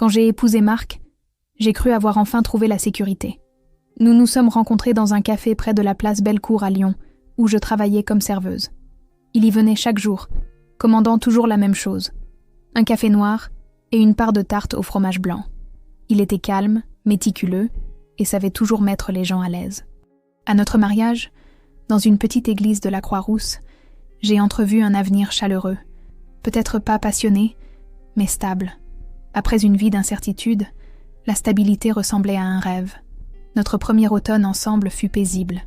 Quand j'ai épousé Marc, j'ai cru avoir enfin trouvé la sécurité. Nous nous sommes rencontrés dans un café près de la place Bellecour à Lyon, où je travaillais comme serveuse. Il y venait chaque jour, commandant toujours la même chose, un café noir et une part de tarte au fromage blanc. Il était calme, méticuleux, et savait toujours mettre les gens à l'aise. À notre mariage, dans une petite église de la Croix-Rousse, j'ai entrevu un avenir chaleureux, peut-être pas passionné, mais stable. Après une vie d'incertitude, la stabilité ressemblait à un rêve. Notre premier automne ensemble fut paisible.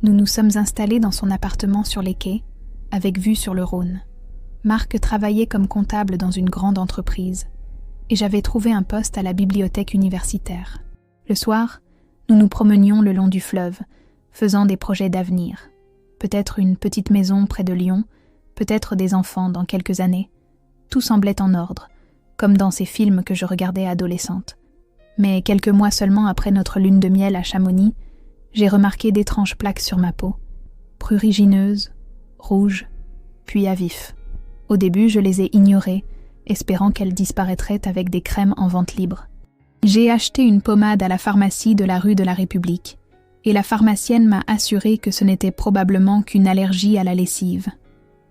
Nous nous sommes installés dans son appartement sur les quais, avec vue sur le Rhône. Marc travaillait comme comptable dans une grande entreprise, et j'avais trouvé un poste à la bibliothèque universitaire. Le soir, nous nous promenions le long du fleuve, faisant des projets d'avenir. Peut-être une petite maison près de Lyon, peut-être des enfants dans quelques années. Tout semblait en ordre, comme dans ces films que je regardais adolescente. Mais quelques mois seulement après notre lune de miel à Chamonix, j'ai remarqué d'étranges plaques sur ma peau, prurigineuses, rouges, puis à vif. Au début, je les ai ignorées, espérant qu'elles disparaîtraient avec des crèmes en vente libre. J'ai acheté une pommade à la pharmacie de la rue de la République, et la pharmacienne m'a assuré que ce n'était probablement qu'une allergie à la lessive.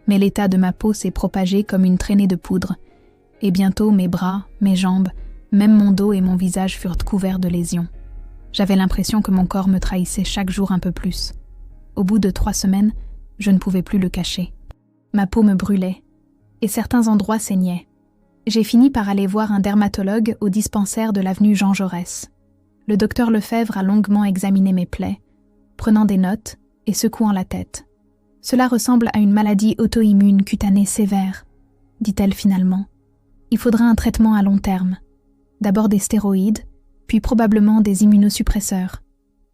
Mais l'état de ma peau s'est propagé comme une traînée de poudre, et bientôt mes bras, mes jambes, même mon dos et mon visage furent couverts de lésions. J'avais l'impression que mon corps me trahissait chaque jour un peu plus. Au bout de 3 semaines, je ne pouvais plus le cacher. Ma peau me brûlait, et certains endroits saignaient. J'ai fini par aller voir un dermatologue au dispensaire de l'avenue Jean Jaurès. Le docteur Lefebvre a longuement examiné mes plaies, prenant des notes et secouant la tête. « Cela ressemble à une maladie auto-immune cutanée sévère, dit-elle finalement. Il faudra un traitement à long terme. D'abord des stéroïdes, puis probablement des immunosuppresseurs. »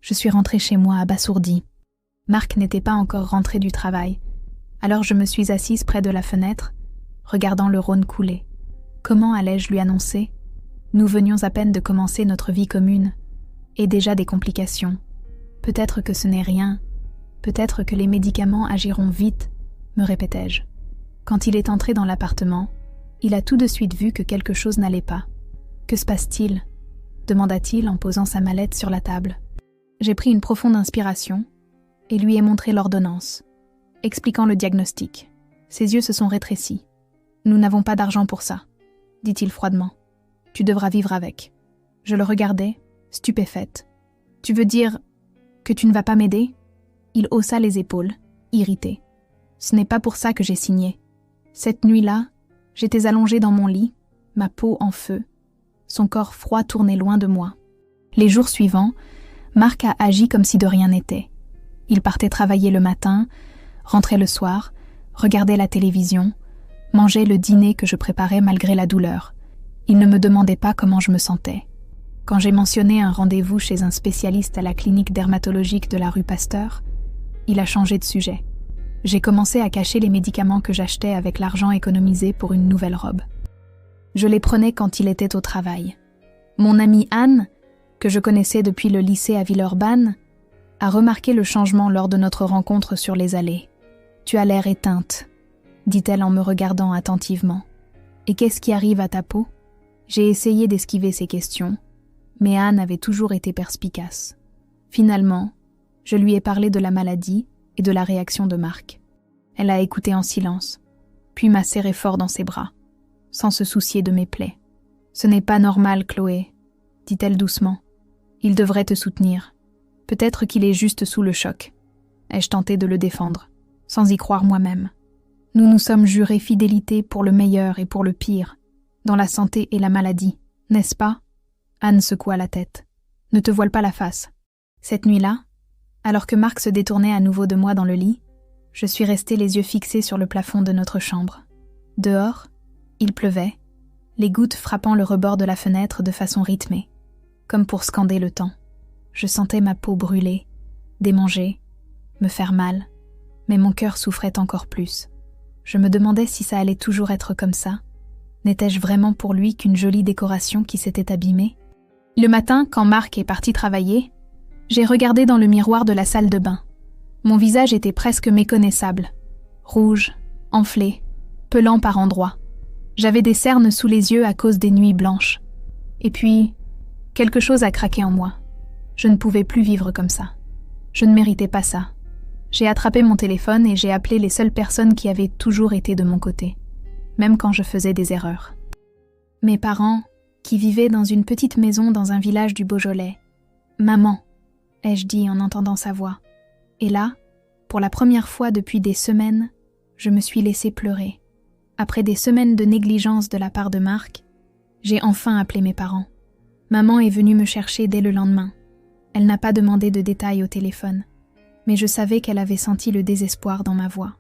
Je suis rentrée chez moi abasourdie. Marc n'était pas encore rentré du travail, alors je me suis assise près de la fenêtre, regardant le Rhône couler. Comment allais-je lui annoncer ? Nous venions à peine de commencer notre vie commune, et déjà des complications. Peut-être que ce n'est rien, peut-être que les médicaments agiront vite, me répétais-je. Quand il est entré dans l'appartement, il a tout de suite vu que quelque chose n'allait pas. « Que se passe-t-il » demanda-t-il en posant sa mallette sur la table. J'ai pris une profonde inspiration et lui ai montré l'ordonnance, expliquant le diagnostic. Ses yeux se sont rétrécis. « Nous n'avons pas d'argent pour ça, » dit-il froidement. « Tu devras vivre avec. » Je le regardais, stupéfaite. « Tu veux dire que tu ne vas pas m'aider ?» Il haussa les épaules, irrité. « Ce n'est pas pour ça que j'ai signé. Cette nuit-là, j'étais allongée dans mon lit, ma peau en feu. Son corps froid tournait loin de moi. Les jours suivants, Marc a agi comme si de rien n'était. Il partait travailler le matin, rentrait le soir, regardait la télévision, mangeait le dîner que je préparais malgré la douleur. Il ne me demandait pas comment je me sentais. Quand j'ai mentionné un rendez-vous chez un spécialiste à la clinique dermatologique de la rue Pasteur, il a changé de sujet. J'ai commencé à cacher les médicaments que j'achetais avec l'argent économisé pour une nouvelle robe. Je les prenais quand il était au travail. Mon amie Anne, que je connaissais depuis le lycée à Villeurbanne, a remarqué le changement lors de notre rencontre sur les allées. « Tu as l'air éteinte », dit-elle en me regardant attentivement. « Et qu'est-ce qui arrive à ta peau ?» J'ai essayé d'esquiver ces questions, mais Anne avait toujours été perspicace. Finalement, je lui ai parlé de la maladie et de la réaction de Marc. Elle a écouté en silence, puis m'a serré fort dans ses bras, sans se soucier de mes plaies. « Ce n'est pas normal, Chloé, » dit-elle doucement. « Il devrait te soutenir. Peut-être qu'il est juste sous le choc. » Ai-je tenté de le défendre, sans y croire moi-même. Nous nous sommes jurés fidélité pour le meilleur et pour le pire, dans la santé et la maladie, n'est-ce pas ? Anne secoua la tête. Ne te voile pas la face. Cette nuit-là, alors que Marc se détournait à nouveau de moi dans le lit, je suis restée les yeux fixés sur le plafond de notre chambre. Dehors, il pleuvait, les gouttes frappant le rebord de la fenêtre de façon rythmée, comme pour scander le temps. Je sentais ma peau brûler, démanger, me faire mal, mais mon cœur souffrait encore plus. Je me demandais si ça allait toujours être comme ça. N'étais-je vraiment pour lui qu'une jolie décoration qui s'était abîmée ? Le matin, quand Marc est parti travailler, j'ai regardé dans le miroir de la salle de bain. Mon visage était presque méconnaissable, rouge, enflé, pelant par endroits. J'avais des cernes sous les yeux à cause des nuits blanches. Et puis, quelque chose a craqué en moi. Je ne pouvais plus vivre comme ça. Je ne méritais pas ça. J'ai attrapé mon téléphone et j'ai appelé les seules personnes qui avaient toujours été de mon côté, même quand je faisais des erreurs. Mes parents, qui vivaient dans une petite maison dans un village du Beaujolais. « Maman », ai-je dit en entendant sa voix. Et là, pour la première fois depuis des semaines, je me suis laissée pleurer. Après des semaines de négligence de la part de Marc, j'ai enfin appelé mes parents. Maman est venue me chercher dès le lendemain. Elle n'a pas demandé de détails au téléphone, mais je savais qu'elle avait senti le désespoir dans ma voix.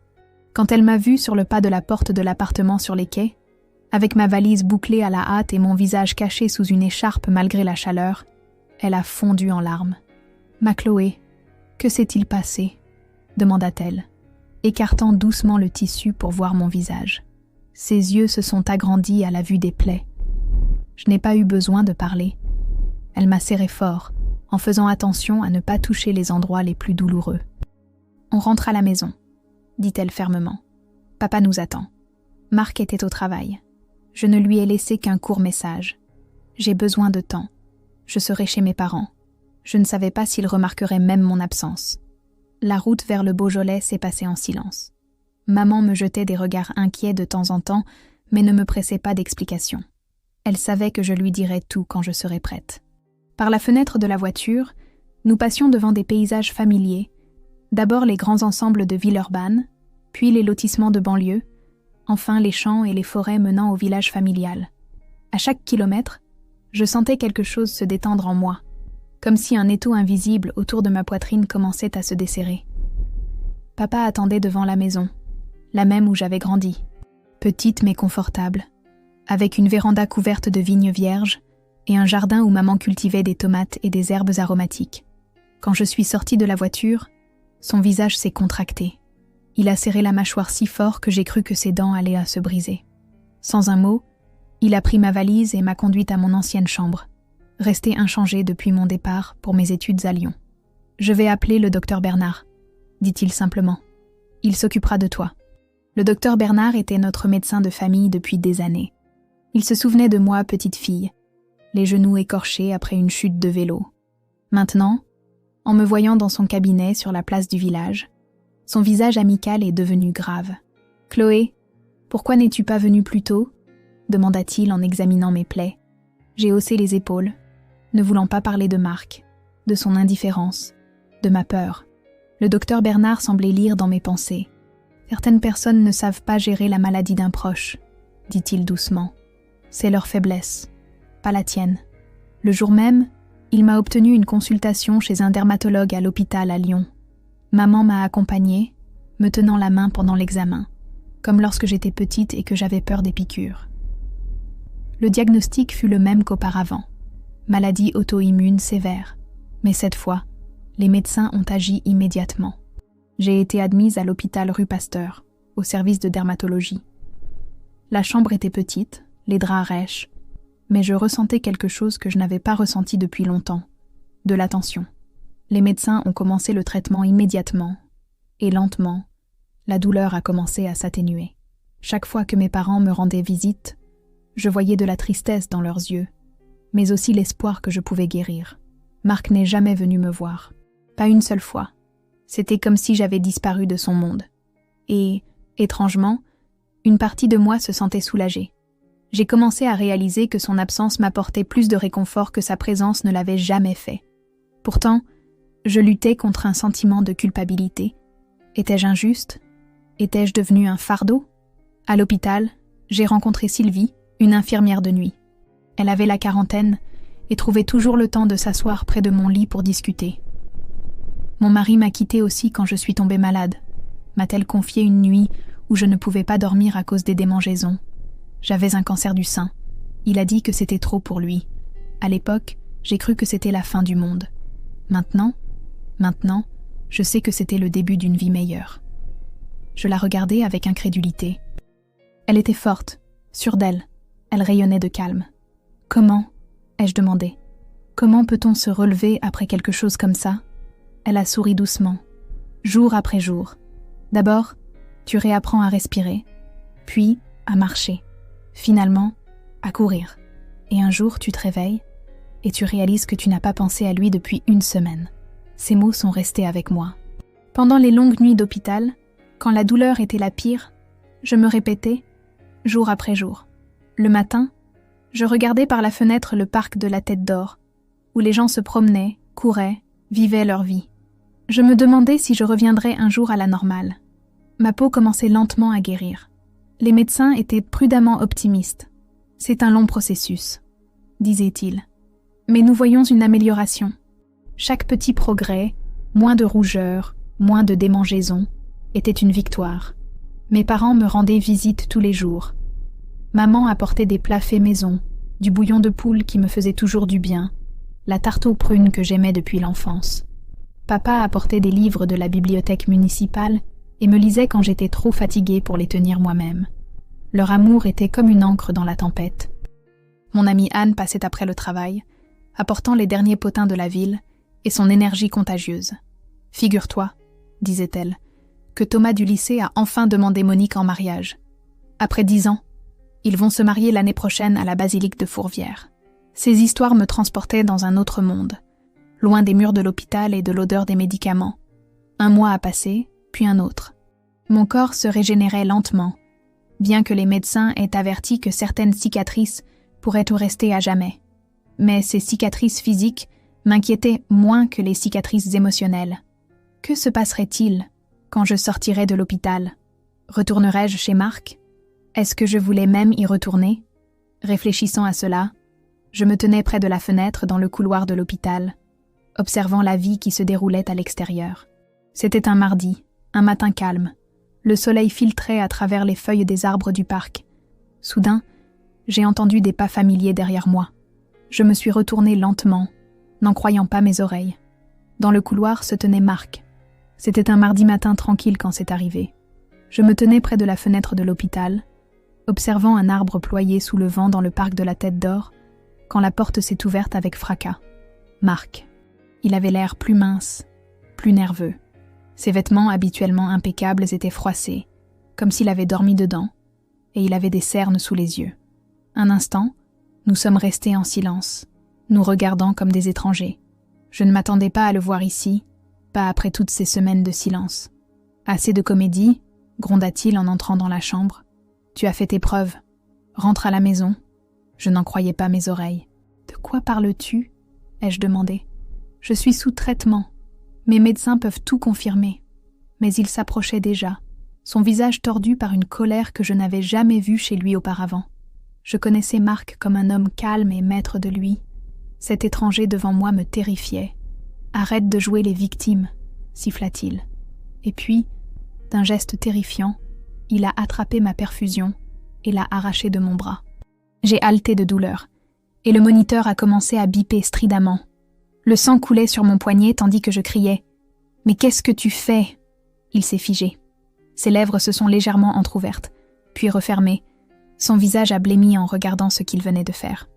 Quand elle m'a vue sur le pas de la porte de l'appartement sur les quais, avec ma valise bouclée à la hâte et mon visage caché sous une écharpe malgré la chaleur, elle a fondu en larmes. « Ma Chloé, que s'est-il passé ?» demanda-t-elle, écartant doucement le tissu pour voir mon visage. Ses yeux se sont agrandis à la vue des plaies. Je n'ai pas eu besoin de parler. Elle m'a serré fort, en faisant attention à ne pas toucher les endroits les plus douloureux. « On rentre à la maison », dit-elle fermement. « Papa nous attend. » Marc était au travail. Je ne lui ai laissé qu'un court message. « J'ai besoin de temps. Je serai chez mes parents. » Je ne savais pas s'ils remarqueraient même mon absence. La route vers le Beaujolais s'est passée en silence. Maman me jetait des regards inquiets de temps en temps, mais ne me pressait pas d'explications. Elle savait que je lui dirais tout quand je serais prête. Par la fenêtre de la voiture, nous passions devant des paysages familiers, d'abord les grands ensembles de Villeurbanne, puis les lotissements de banlieue, enfin les champs et les forêts menant au village familial. À chaque kilomètre, je sentais quelque chose se détendre en moi, comme si un étau invisible autour de ma poitrine commençait à se desserrer. Papa attendait devant la maison, la même où j'avais grandi, petite mais confortable, avec une véranda couverte de vignes vierges et un jardin où maman cultivait des tomates et des herbes aromatiques. Quand je suis sortie de la voiture, son visage s'est contracté. Il a serré la mâchoire si fort que j'ai cru que ses dents allaient à se briser. Sans un mot, il a pris ma valise et m'a conduite à mon ancienne chambre, restée inchangée depuis mon départ pour mes études à Lyon. « Je vais appeler le docteur Bernard », dit-il simplement. « Il s'occupera de toi. » Le docteur Bernard était notre médecin de famille depuis des années. Il se souvenait de moi, petite fille, les genoux écorchés après une chute de vélo. Maintenant, en me voyant dans son cabinet sur la place du village, son visage amical est devenu grave. « Chloé, pourquoi n'es-tu pas venue plus tôt ?» demanda-t-il en examinant mes plaies. J'ai haussé les épaules, ne voulant pas parler de Marc, de son indifférence, de ma peur. Le docteur Bernard semblait lire dans mes pensées. « Certaines personnes ne savent pas gérer la maladie d'un proche, » dit-il doucement. « C'est leur faiblesse, pas la tienne. » Le jour même, il m'a obtenu une consultation chez un dermatologue à l'hôpital à Lyon. Maman m'a accompagnée, me tenant la main pendant l'examen, comme lorsque j'étais petite et que j'avais peur des piqûres. Le diagnostic fut le même qu'auparavant. Maladie auto-immune sévère. Mais cette fois, les médecins ont agi immédiatement. J'ai été admise à l'hôpital rue Pasteur, au service de dermatologie. La chambre était petite, les draps rêches, mais je ressentais quelque chose que je n'avais pas ressenti depuis longtemps, de la tension. Les médecins ont commencé le traitement immédiatement, et lentement, la douleur a commencé à s'atténuer. Chaque fois que mes parents me rendaient visite, je voyais de la tristesse dans leurs yeux, mais aussi l'espoir que je pouvais guérir. Marc n'est jamais venu me voir. Pas une seule fois. C'était comme si j'avais disparu de son monde. Et, étrangement, une partie de moi se sentait soulagée. J'ai commencé à réaliser que son absence m'apportait plus de réconfort que sa présence ne l'avait jamais fait. Pourtant, je luttais contre un sentiment de culpabilité. Étais-je injuste ? Étais-je devenue un fardeau ? À l'hôpital, j'ai rencontré Sylvie, une infirmière de nuit. Elle avait la quarantaine et trouvait toujours le temps de s'asseoir près de mon lit pour discuter. Mon mari m'a quittée aussi quand je suis tombée malade, m'a-t-elle confié une nuit où je ne pouvais pas dormir à cause des démangeaisons. J'avais un cancer du sein. Il a dit que c'était trop pour lui. À l'époque, j'ai cru que c'était la fin du monde. Maintenant, je sais que c'était le début d'une vie meilleure. Je la regardais avec incrédulité. Elle était forte, sûre d'elle. Elle rayonnait de calme. « Comment ?» ai-je demandé. « Comment peut-on se relever après quelque chose comme ça ?» Elle a souri doucement. « Jour après jour. D'abord, tu réapprends à respirer, puis à marcher, finalement, à courir. Et un jour, tu te réveilles et tu réalises que tu n'as pas pensé à lui depuis 1 semaine. Ces mots sont restés avec moi. Pendant les longues nuits d'hôpital, quand la douleur était la pire, je me répétais, jour après jour. Le matin, je regardais par la fenêtre le parc de la Tête d'Or, où les gens se promenaient, couraient, vivaient leur vie. Je me demandais si je reviendrais un jour à la normale. Ma peau commençait lentement à guérir. Les médecins étaient prudemment optimistes. C'est un long processus, disait-il. Mais nous voyons une amélioration. Chaque petit progrès, moins de rougeur, moins de démangeaisons, était une victoire. Mes parents me rendaient visite tous les jours. Maman apportait des plats faits maison, du bouillon de poule qui me faisait toujours du bien, la tarte aux prunes que j'aimais depuis l'enfance. Papa apportait des livres de la bibliothèque municipale et me lisait quand j'étais trop fatiguée pour les tenir moi-même. Leur amour était comme une ancre dans la tempête. Mon amie Anne passait après le travail, apportant les derniers potins de la ville et son énergie contagieuse. « Figure-toi, disait-elle, que Thomas du lycée a enfin demandé Monique en mariage. Après 10 ans, ils vont se marier l'année prochaine à la basilique de Fourvière. » Ces histoires me transportaient dans un autre monde, loin des murs de l'hôpital et de l'odeur des médicaments. 1 mois a passé, puis un autre. Mon corps se régénérait lentement, bien que les médecins aient averti que certaines cicatrices pourraient tout rester à jamais. Mais ces cicatrices physiques m'inquiétaient moins que les cicatrices émotionnelles. Que se passerait-il quand je sortirais de l'hôpital? Retournerais-je chez Marc? Est-ce que je voulais même y retourner? Réfléchissant à cela, je me tenais près de la fenêtre dans le couloir de l'hôpital, observant la vie qui se déroulait à l'extérieur. C'était un mardi, un matin calme. Le soleil filtrait à travers les feuilles des arbres du parc. Soudain, j'ai entendu des pas familiers derrière moi. Je me suis retournée lentement, n'en croyant pas mes oreilles. Dans le couloir se tenait Marc. C'était un mardi matin tranquille quand c'est arrivé. Je me tenais près de la fenêtre de l'hôpital, observant un arbre ployé sous le vent dans le parc de la Tête d'Or, quand la porte s'est ouverte avec fracas. Marc. Il avait l'air plus mince, plus nerveux. Ses vêtements habituellement impeccables étaient froissés, comme s'il avait dormi dedans, et il avait des cernes sous les yeux. Un instant, nous sommes restés en silence, nous regardant comme des étrangers. Je ne m'attendais pas à le voir ici, pas après toutes ces semaines de silence. « Assez de comédie » gronda-t-il en entrant dans la chambre. « Tu as fait tes preuves. Rentre à la maison. » Je n'en croyais pas mes oreilles. « De quoi parles-tu » ai-je demandé. « Je suis sous traitement. Mes médecins peuvent tout confirmer. » Mais il s'approchait déjà, son visage tordu par une colère que je n'avais jamais vue chez lui auparavant. Je connaissais Marc comme un homme calme et maître de lui. Cet étranger devant moi me terrifiait. « Arrête de jouer les victimes » siffla-t-il. Et puis, d'un geste terrifiant, il a attrapé ma perfusion et l'a arrachée de mon bras. J'ai haleté de douleur, et le moniteur a commencé à biper stridemment. Le sang coulait sur mon poignet tandis que je criais « Mais qu'est-ce que tu fais ?» Il s'est figé. Ses lèvres se sont légèrement entr'ouvertes, puis refermées. Son visage a blêmi en regardant ce qu'il venait de faire.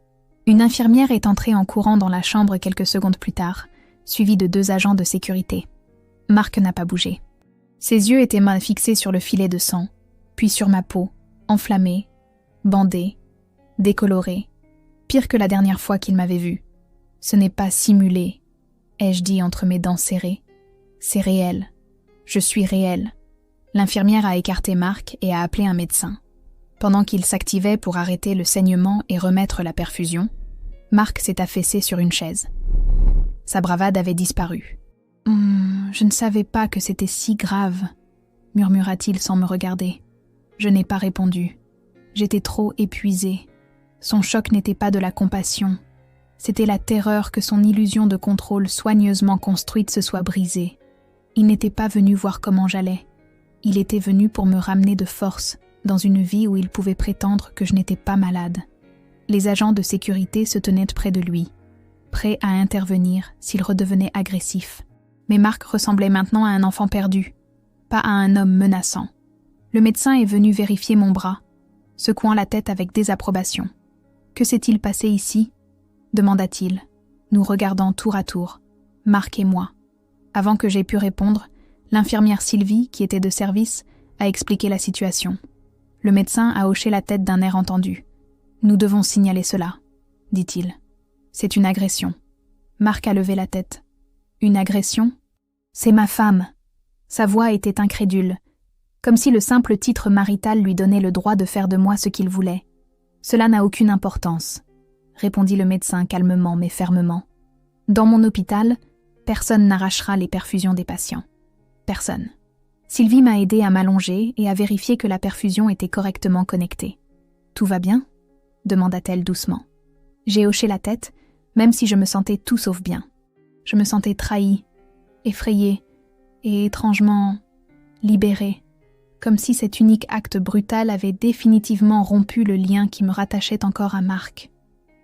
Une infirmière est entrée en courant dans la chambre quelques secondes plus tard, suivie de 2 agents de sécurité. Marc n'a pas bougé. Ses yeux étaient fixés sur le filet de sang, puis sur ma peau, enflammée, bandée, décolorée, pire que la dernière fois qu'il m'avait vue. Ce n'est pas simulé, ai-je dit entre mes dents serrées. C'est réel. Je suis réel. L'infirmière a écarté Marc et a appelé un médecin. Pendant qu'il s'activait pour arrêter le saignement et remettre la perfusion, Marc s'est affaissé sur une chaise. Sa bravade avait disparu. « Je ne savais pas que c'était si grave », murmura-t-il sans me regarder. Je n'ai pas répondu. J'étais trop épuisée. Son choc n'était pas de la compassion. C'était la terreur que son illusion de contrôle soigneusement construite se soit brisée. Il n'était pas venu voir comment j'allais. Il était venu pour me ramener de force dans une vie où il pouvait prétendre que je n'étais pas malade. Les agents de sécurité se tenaient près de lui, prêts à intervenir s'il redevenait agressif. Mais Marc ressemblait maintenant à un enfant perdu, pas à un homme menaçant. Le médecin est venu vérifier mon bras, secouant la tête avec désapprobation. « Que s'est-il passé ici ?» demanda-t-il, nous regardant tour à tour, Marc et moi. Avant que j'aie pu répondre, l'infirmière Sylvie, qui était de service, a expliqué la situation. Le médecin a hoché la tête d'un air entendu. « Nous devons signaler cela », dit-il. C'est une agression. Marc a levé la tête. Une agression ? C'est ma femme. Sa voix était incrédule, comme si le simple titre marital lui donnait le droit de faire de moi ce qu'il voulait. Cela n'a aucune importance, répondit le médecin calmement mais fermement. Dans mon hôpital, personne n'arrachera les perfusions des patients. Personne. Sylvie m'a aidé à m'allonger et à vérifier que la perfusion était correctement connectée. Tout va bien ? Demanda-t-elle doucement. J'ai hoché la tête, même si je me sentais tout sauf bien. Je me sentais trahie, effrayée et étrangement libérée, comme si cet unique acte brutal avait définitivement rompu le lien qui me rattachait encore à Marc.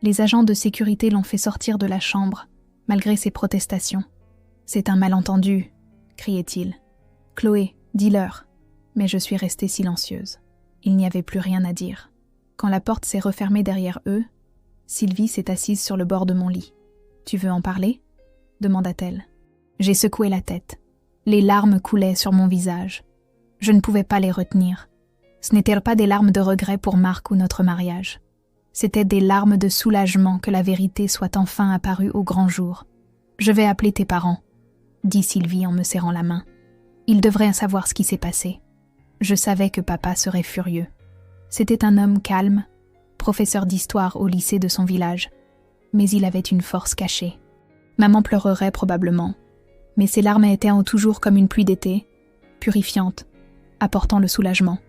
Les agents de sécurité l'ont fait sortir de la chambre, malgré ses protestations. « C'est un malentendu », criait-il. « Chloé, dis-leur. » Mais je suis restée silencieuse. Il n'y avait plus rien à dire. Quand la porte s'est refermée derrière eux, Sylvie s'est assise sur le bord de mon lit. « Tu veux en parler ?» demanda-t-elle. J'ai secoué la tête. Les larmes coulaient sur mon visage. Je ne pouvais pas les retenir. Ce n'étaient pas des larmes de regret pour Marc ou notre mariage. C'étaient des larmes de soulagement que la vérité soit enfin apparue au grand jour. « Je vais appeler tes parents », dit Sylvie en me serrant la main. « Ils devraient savoir ce qui s'est passé. » Je savais que papa serait furieux. C'était un homme calme, professeur d'histoire au lycée de son village. Mais il avait une force cachée. Maman pleurerait probablement, mais ses larmes étaient en toujours comme une pluie d'été, purifiante, apportant le soulagement.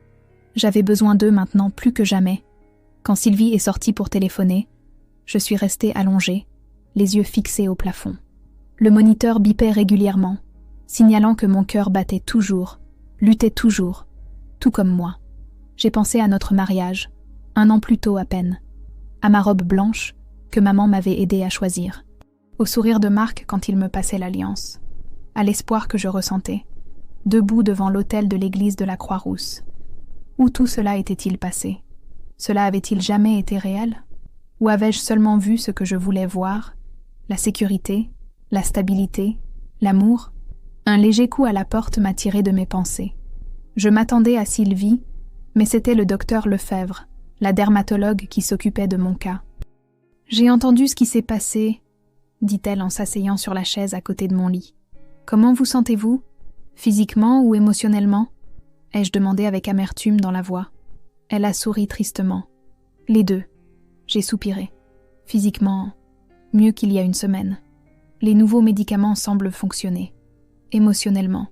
J'avais besoin d'eux maintenant plus que jamais. Quand Sylvie est sortie pour téléphoner, je suis restée allongée, les yeux fixés au plafond. Le moniteur bipait régulièrement, signalant que mon cœur battait toujours, luttait toujours, tout comme moi. J'ai pensé à notre mariage, 1 an plus tôt à peine, à ma robe blanche que maman m'avait aidée à choisir, au sourire de Marc quand il me passait l'alliance, à l'espoir que je ressentais, debout devant l'autel de l'église de la Croix-Rousse. Où tout cela était-il passé ? Cela avait-il jamais été réel ? Ou avais-je seulement vu ce que je voulais voir ? La sécurité, la stabilité, l'amour ? Un léger coup à la porte m'a tiré de mes pensées. Je m'attendais à Sylvie, mais c'était le docteur Lefebvre, la dermatologue qui s'occupait de mon cas. « J'ai entendu ce qui s'est passé », dit-elle en s'asseyant sur la chaise à côté de mon lit. « Comment vous sentez-vous ? Physiquement ou émotionnellement ?» ai-je demandé avec amertume dans la voix. Elle a souri tristement. « Les deux. » J'ai soupiré. Physiquement, mieux qu'il y a 1 semaine. Les nouveaux médicaments semblent fonctionner. Émotionnellement,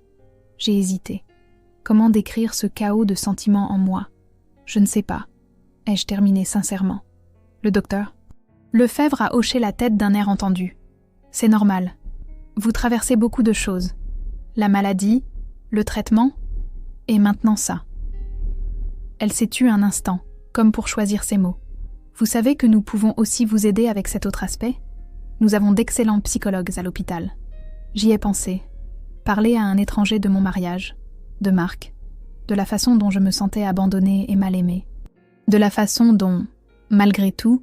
j'ai hésité. Comment décrire ce chaos de sentiments en moi ? Je ne sais pas. Ai-je terminé sincèrement. Le docteur ? Lefebvre a hoché la tête d'un air entendu. C'est normal. Vous traversez beaucoup de choses. La maladie, le traitement, et maintenant ça. Elle s'est tue un instant, comme pour choisir ses mots. Vous savez que nous pouvons aussi vous aider avec cet autre aspect ? Nous avons d'excellents psychologues à l'hôpital. J'y ai pensé. Parler à un étranger de mon mariage, de Marc, de la façon dont je me sentais abandonnée et mal aimée, de la façon dont, malgré tout,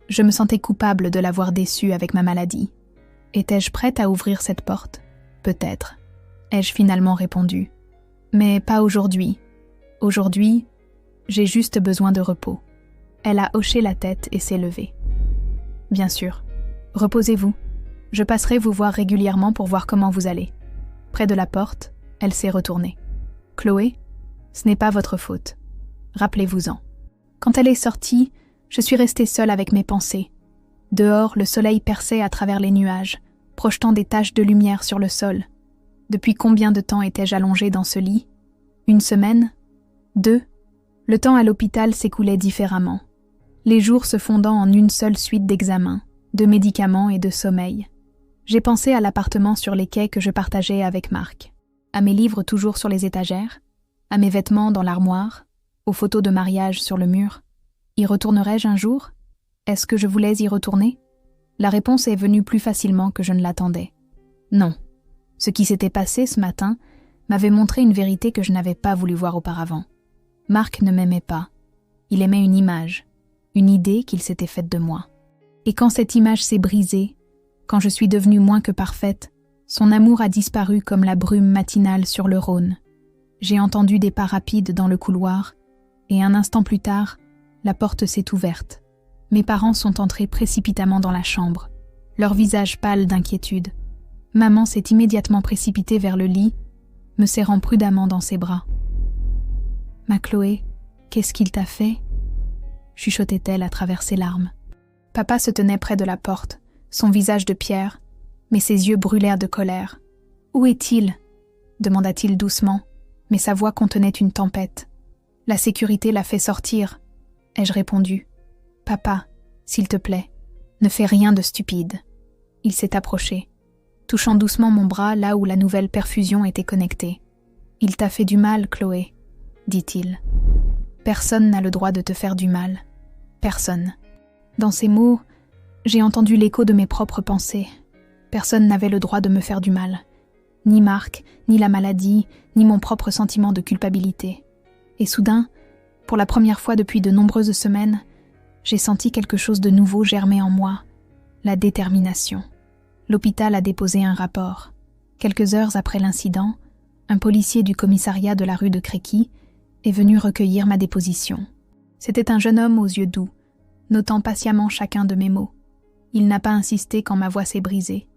je me sentais coupable de l'avoir déçu avec ma maladie. Étais-je prête à ouvrir cette porte ? Peut-être. Ai-je finalement répondu. Mais pas aujourd'hui. Aujourd'hui, j'ai juste besoin de repos. Elle a hoché la tête et s'est levée. Bien sûr. Reposez-vous. Je passerai vous voir régulièrement pour voir comment vous allez. Près de la porte, elle s'est retournée. Chloé, ce n'est pas votre faute. Rappelez-vous-en. Quand elle est sortie, je suis restée seule avec mes pensées. Dehors, le soleil perçait à travers les nuages, projetant des taches de lumière sur le sol. Depuis combien de temps étais-je allongée dans ce lit ? 1 semaine ? 2 ? Le temps à l'hôpital s'écoulait différemment. Les jours se fondant en une seule suite d'examens, de médicaments et de sommeil. J'ai pensé à l'appartement sur les quais que je partageais avec Marc, à mes livres toujours sur les étagères, à mes vêtements dans l'armoire, aux photos de mariage sur le mur. Y retournerais-je un jour ? Est-ce que je voulais y retourner ? La réponse est venue plus facilement que je ne l'attendais. Non. Ce qui s'était passé ce matin m'avait montré une vérité que je n'avais pas voulu voir auparavant. Marc ne m'aimait pas. Il aimait une image, une idée qu'il s'était faite de moi. Et quand cette image s'est brisée, quand je suis devenue moins que parfaite, son amour a disparu comme la brume matinale sur le Rhône. J'ai entendu des pas rapides dans le couloir, et un instant plus tard, la porte s'est ouverte. Mes parents sont entrés précipitamment dans la chambre, leur visage pâle d'inquiétude. Maman s'est immédiatement précipitée vers le lit, me serrant prudemment dans ses bras. « Ma Chloé, qu'est-ce qu'il t'a fait ?» chuchotait-elle à travers ses larmes. Papa se tenait près de la porte, son visage de pierre, mais ses yeux brûlèrent de colère. « Où est-il » demanda-t-il doucement, mais sa voix contenait une tempête. « La sécurité l'a fait sortir », ai-je répondu. « Papa, s'il te plaît, ne fais rien de stupide. » Il s'est approché, touchant doucement mon bras là où la nouvelle perfusion était connectée. « Il t'a fait du mal, Chloé, » dit-il. « Personne n'a le droit de te faire du mal. Personne. » Dans ces mots, j'ai entendu l'écho de mes propres pensées. Personne n'avait le droit de me faire du mal. Ni Marc, ni la maladie, ni mon propre sentiment de culpabilité. Et soudain, pour la première fois depuis de nombreuses semaines, j'ai senti quelque chose de nouveau germer en moi, la détermination. L'hôpital a déposé un rapport. Quelques heures après l'incident, un policier du commissariat de la rue de Créqui est venu recueillir ma déposition. C'était un jeune homme aux yeux doux, notant patiemment chacun de mes mots. Il n'a pas insisté quand ma voix s'est brisée,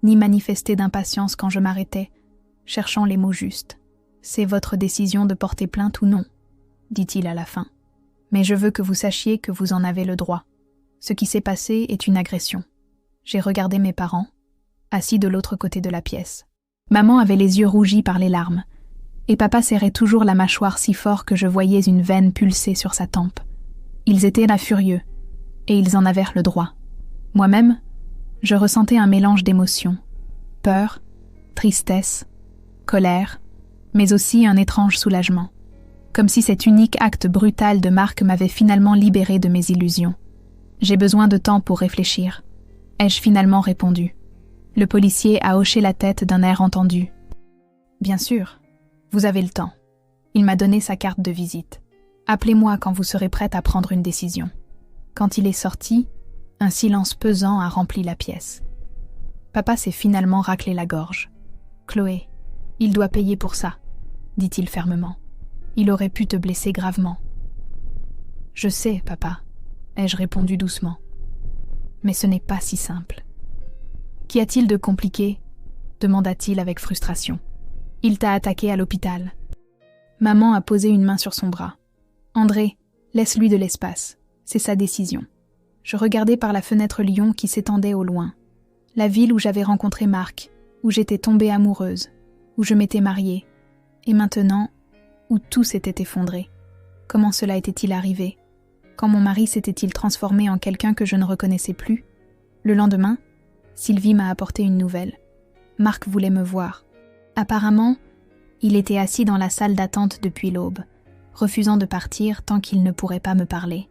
ni manifesté d'impatience quand je m'arrêtais, cherchant les mots justes. « C'est votre décision de porter plainte ou non ?» dit-il à la fin. « Mais je veux que vous sachiez que vous en avez le droit. Ce qui s'est passé est une agression. » J'ai regardé mes parents, assis de l'autre côté de la pièce. Maman avait les yeux rougis par les larmes, et papa serrait toujours la mâchoire si fort que je voyais une veine pulser sur sa tempe. Ils étaient là furieux, et ils en avaient le droit. Moi-même, je ressentais un mélange d'émotions. Peur, tristesse, colère, mais aussi un étrange soulagement. Comme si cet unique acte brutal de Marc m'avait finalement libéré de mes illusions. « J'ai besoin de temps pour réfléchir », ai-je finalement répondu. Le policier a hoché la tête d'un air entendu. « Bien sûr, vous avez le temps. » Il m'a donné sa carte de visite. « Appelez-moi quand vous serez prête à prendre une décision. » Quand il est sorti, un silence pesant a rempli la pièce. Papa s'est finalement raclé la gorge. « Chloé, il doit payer pour ça, » dit-il fermement. « Il aurait pu te blesser gravement. »« Je sais, papa, » ai-je répondu doucement. « Mais ce n'est pas si simple. »« Qu'y a-t-il de compliqué ?» demanda-t-il avec frustration. « Il t'a attaqué à l'hôpital. » Maman a posé une main sur son bras. « André, laisse-lui de l'espace. C'est sa décision. » Je regardais par la fenêtre Lyon qui s'étendait au loin. La ville où j'avais rencontré Marc, où j'étais tombée amoureuse, où je m'étais mariée. Et maintenant, où tout s'était effondré. Comment cela était-il arrivé ? Quand mon mari s'était-il transformé en quelqu'un que je ne reconnaissais plus ? Le lendemain, Sylvie m'a apporté une nouvelle. Marc voulait me voir. Apparemment, il était assis dans la salle d'attente depuis l'aube, refusant de partir tant qu'il ne pourrait pas me parler.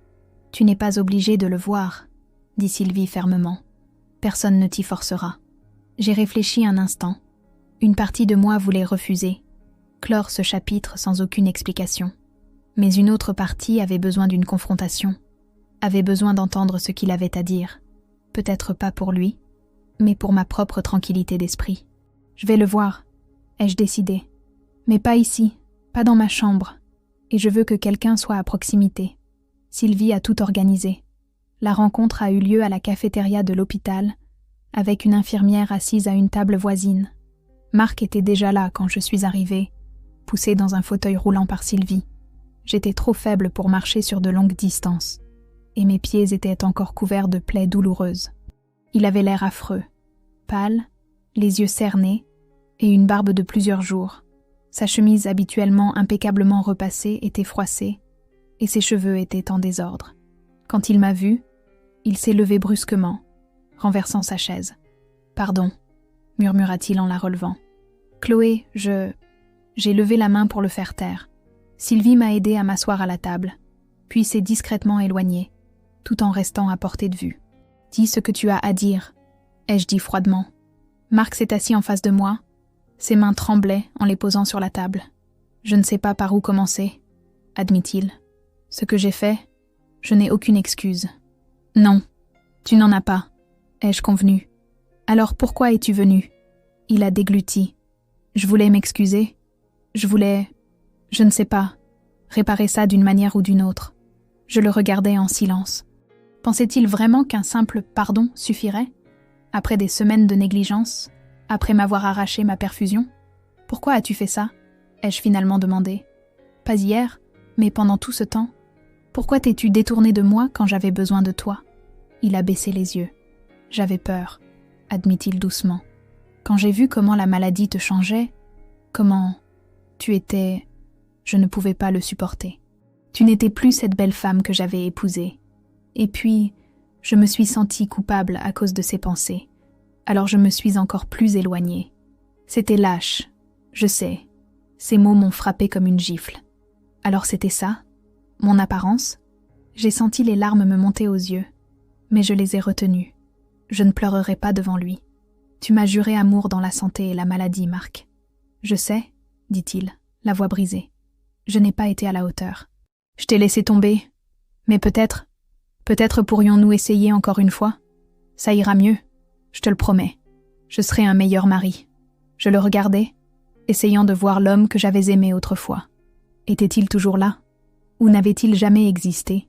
« Tu n'es pas obligé de le voir, » dit Sylvie fermement. « Personne ne t'y forcera. » J'ai réfléchi un instant. Une partie de moi voulait refuser, clore ce chapitre sans aucune explication. Mais une autre partie avait besoin d'une confrontation, avait besoin d'entendre ce qu'il avait à dire. Peut-être pas pour lui, mais pour ma propre tranquillité d'esprit. « Je vais le voir, » ai-je décidé. Mais pas ici, pas dans ma chambre. Et je veux que quelqu'un soit à proximité. Sylvie a tout organisé. La rencontre a eu lieu à la cafétéria de l'hôpital, avec une infirmière assise à une table voisine. Marc était déjà là quand je suis arrivée, poussé dans un fauteuil roulant par Sylvie. J'étais trop faible pour marcher sur de longues distances, et mes pieds étaient encore couverts de plaies douloureuses. Il avait l'air affreux, pâle, les yeux cernés, et une barbe de plusieurs jours. Sa chemise habituellement impeccablement repassée était froissée, et ses cheveux étaient en désordre. Quand il m'a vue, il s'est levé brusquement, renversant sa chaise. « Pardon », murmura-t-il en la relevant. « Chloé, J'ai levé la main pour le faire taire. Sylvie m'a aidé à m'asseoir à la table, puis s'est discrètement éloignée, tout en restant à portée de vue. « Dis ce que tu as à dire », ai-je dit froidement. Marc s'est assis en face de moi. Ses mains tremblaient en les posant sur la table. « Je ne sais pas par où commencer », admit-il. « Ce que j'ai fait, je n'ai aucune excuse. »« Non, tu n'en as pas, ai-je convenu. »« Alors pourquoi es-tu venu ?» Il a dégluti. « Je voulais m'excuser. Je voulais, je ne sais pas, réparer ça d'une manière ou d'une autre. » Je le regardais en silence. Pensait-il vraiment qu'un simple « pardon » suffirait? Après des semaines de négligence? Après m'avoir arraché ma perfusion? Pourquoi as-tu fait ça? Ai-je finalement demandé. Pas hier, mais pendant tout ce temps. Pourquoi t'es-tu détourné de moi quand j'avais besoin de toi? Il a baissé les yeux. J'avais peur, admit-il doucement. Quand j'ai vu comment la maladie te changeait, comment tu étais... Je ne pouvais pas le supporter. Tu n'étais plus cette belle femme que j'avais épousée. Et puis, je me suis sentie coupable à cause de ces pensées. Alors je me suis encore plus éloignée. C'était lâche, je sais. Ces mots m'ont frappé comme une gifle. Alors c'était ça? Mon apparence? J'ai senti les larmes me monter aux yeux, mais je les ai retenues. Je ne pleurerai pas devant lui. Tu m'as juré amour dans la santé et la maladie, Marc. Je sais, dit-il, la voix brisée. Je n'ai pas été à la hauteur. Je t'ai laissé tomber, mais peut-être pourrions-nous essayer encore une fois? Ça ira mieux, je te le promets. Je serai un meilleur mari. Je le regardais, essayant de voir l'homme que j'avais aimé autrefois. Était-il toujours là? Ou n'avait-il jamais existé?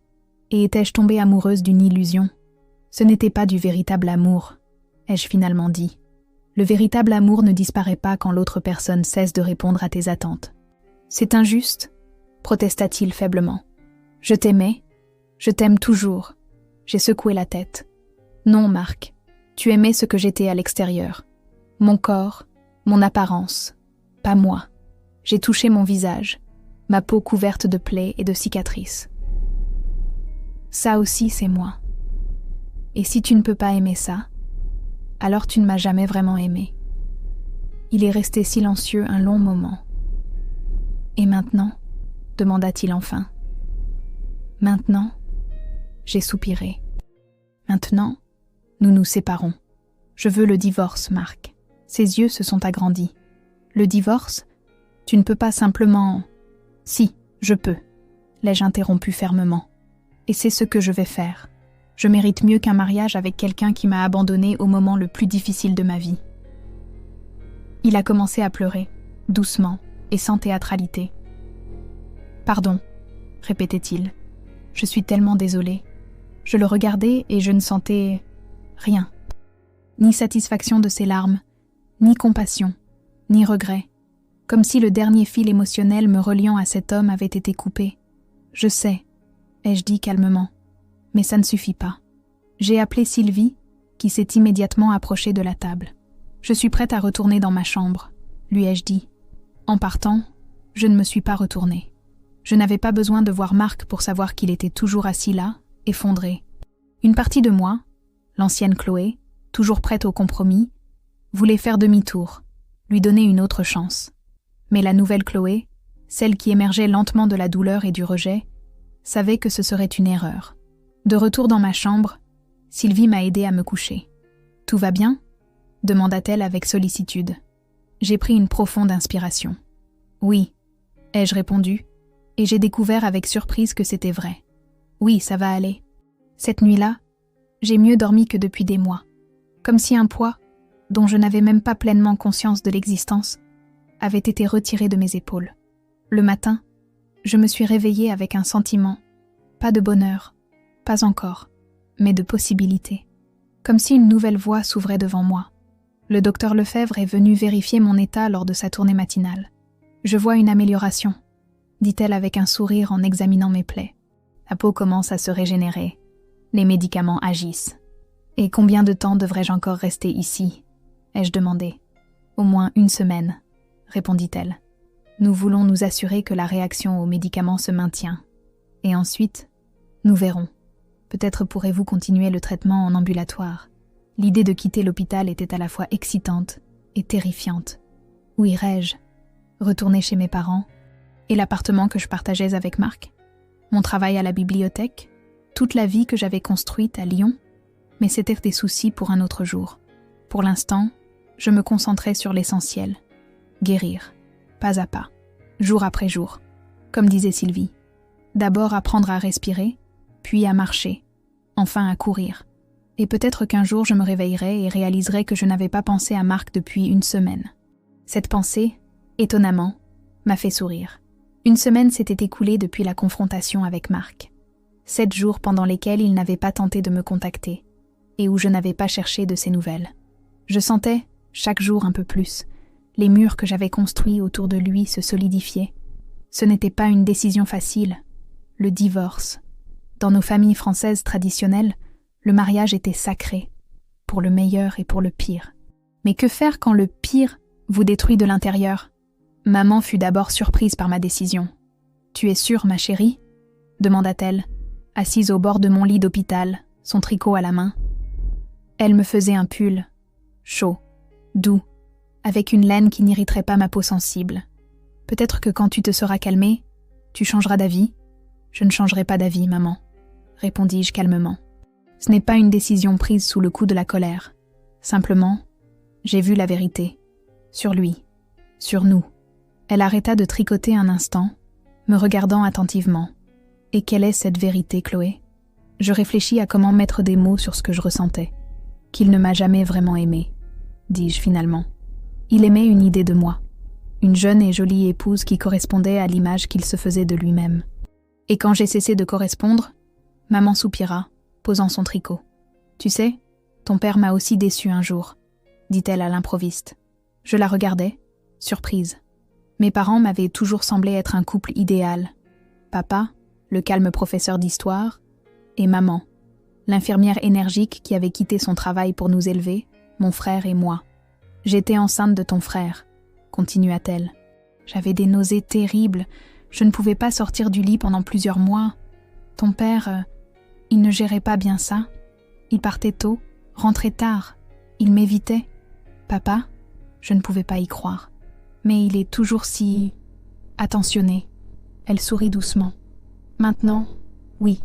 Et étais-je tombée amoureuse d'une illusion? Ce n'était pas du véritable amour, ai-je finalement dit. Le véritable amour ne disparaît pas quand l'autre personne cesse de répondre à tes attentes. C'est injuste, protesta-t-il faiblement. Je t'aimais, je t'aime toujours. J'ai secoué la tête. Non, Marc, tu aimais ce que j'étais à l'extérieur. Mon corps, mon apparence, pas moi. J'ai touché mon visage, ma peau couverte de plaies et de cicatrices. Ça aussi, c'est moi. Et si tu ne peux pas aimer ça, alors tu ne m'as jamais vraiment aimé. Il est resté silencieux un long moment. Et maintenant? Demanda-t-il enfin. Maintenant? J'ai soupiré. Maintenant, nous nous séparons. Je veux le divorce, Marc. Ses yeux se sont agrandis. Le divorce? Tu ne peux pas simplement... Si, je peux, l'ai-je interrompu fermement. Et c'est ce que je vais faire. Je mérite mieux qu'un mariage avec quelqu'un qui m'a abandonné au moment le plus difficile de ma vie. Il a commencé à pleurer, doucement et sans théâtralité. Pardon, répétait-il. Je suis tellement désolée. Je le regardais et je ne sentais rien. Ni satisfaction de ses larmes, ni compassion, ni regret. Comme si le dernier fil émotionnel me reliant à cet homme avait été coupé. Je sais, ai-je dit calmement, mais ça ne suffit pas. J'ai appelé Sylvie, qui s'est immédiatement approchée de la table. Je suis prête à retourner dans ma chambre, lui ai-je dit. En partant, je ne me suis pas retournée. Je n'avais pas besoin de voir Marc pour savoir qu'il était toujours assis là, effondré. Une partie de moi, l'ancienne Chloé, toujours prête au compromis, voulait faire demi-tour, lui donner une autre chance. Mais la nouvelle Chloé, celle qui émergeait lentement de la douleur et du rejet, savait que ce serait une erreur. De retour dans ma chambre, Sylvie m'a aidée à me coucher. « Tout va bien ?» demanda-t-elle avec sollicitude. J'ai pris une profonde inspiration. « Oui », ai-je répondu, et j'ai découvert avec surprise que c'était vrai. « Oui, ça va aller. Cette nuit-là, j'ai mieux dormi que depuis des mois. Comme si un poids, dont je n'avais même pas pleinement conscience de l'existence, avait été retiré de mes épaules. Le matin, je me suis réveillée avec un sentiment, pas de bonheur, pas encore, mais de possibilité. Comme si une nouvelle voie s'ouvrait devant moi. Le docteur Lefebvre est venu vérifier mon état lors de sa tournée matinale. Je vois une amélioration, dit-elle avec un sourire en examinant mes plaies. La peau commence à se régénérer. Les médicaments agissent. Et combien de temps devrais-je encore rester ici? Ai-je demandé. Au moins 1 semaine, répondit-elle. Nous voulons nous assurer que la réaction aux médicaments se maintient. Et ensuite, nous verrons. Peut-être pourrez-vous continuer le traitement en ambulatoire. L'idée de quitter l'hôpital était à la fois excitante et terrifiante. Où irais-je? Retourner chez mes parents? Et l'appartement que je partageais avec Marc? Mon travail à la bibliothèque? Toute la vie que j'avais construite à Lyon? Mais c'était des soucis pour un autre jour. Pour l'instant, je me concentrais sur l'essentiel. Guérir, pas à pas, jour après jour, comme disait Sylvie. D'abord apprendre à respirer, puis à marcher, enfin à courir. Et peut-être qu'un jour je me réveillerai et réaliserai que je n'avais pas pensé à Marc depuis 1 semaine. Cette pensée, étonnamment, m'a fait sourire. 1 semaine s'était écoulée depuis la confrontation avec Marc. 7 jours pendant lesquels il n'avait pas tenté de me contacter, et où je n'avais pas cherché de ses nouvelles. Je sentais, chaque jour un peu plus, les murs que j'avais construits autour de lui se solidifier. Ce n'était pas une décision facile, le divorce. Dans nos familles françaises traditionnelles, le mariage était sacré, pour le meilleur et pour le pire. Mais que faire quand le pire vous détruit de l'intérieur ? Maman fut d'abord surprise par ma décision. « Tu es sûre, ma chérie ?» demanda-t-elle, assise au bord de mon lit d'hôpital, son tricot à la main. Elle me faisait un pull, chaud, doux, avec une laine qui n'irriterait pas ma peau sensible. « Peut-être que quand tu te seras calmée, tu changeras d'avis ?»« Je ne changerai pas d'avis, maman, » répondis-je calmement. Ce n'est pas une décision prise sous le coup de la colère. Simplement, j'ai vu la vérité. Sur lui, sur nous. Elle arrêta de tricoter un instant, me regardant attentivement. « Et quelle est cette vérité, Chloé ?» Je réfléchis à comment mettre des mots sur ce que je ressentais. « Qu'il ne m'a jamais vraiment aimée, » dis-je finalement. Il aimait une idée de moi. Une jeune et jolie épouse qui correspondait à l'image qu'il se faisait de lui-même. Et quand j'ai cessé de correspondre, maman soupira, posant son tricot. « Tu sais, ton père m'a aussi déçue un jour, » dit-elle à l'improviste. Je la regardais, surprise. Mes parents m'avaient toujours semblé être un couple idéal. Papa, le calme professeur d'histoire, et maman, l'infirmière énergique qui avait quitté son travail pour nous élever, mon frère et moi. « J'étais enceinte de ton frère, » continua-t-elle. J'avais des nausées terribles, je ne pouvais pas sortir du lit pendant plusieurs mois. Ton père, il ne gérait pas bien ça. Il partait tôt, rentrait tard, il m'évitait. Papa, je ne pouvais pas y croire. Mais il est toujours si attentionné. Elle sourit doucement. Maintenant, oui.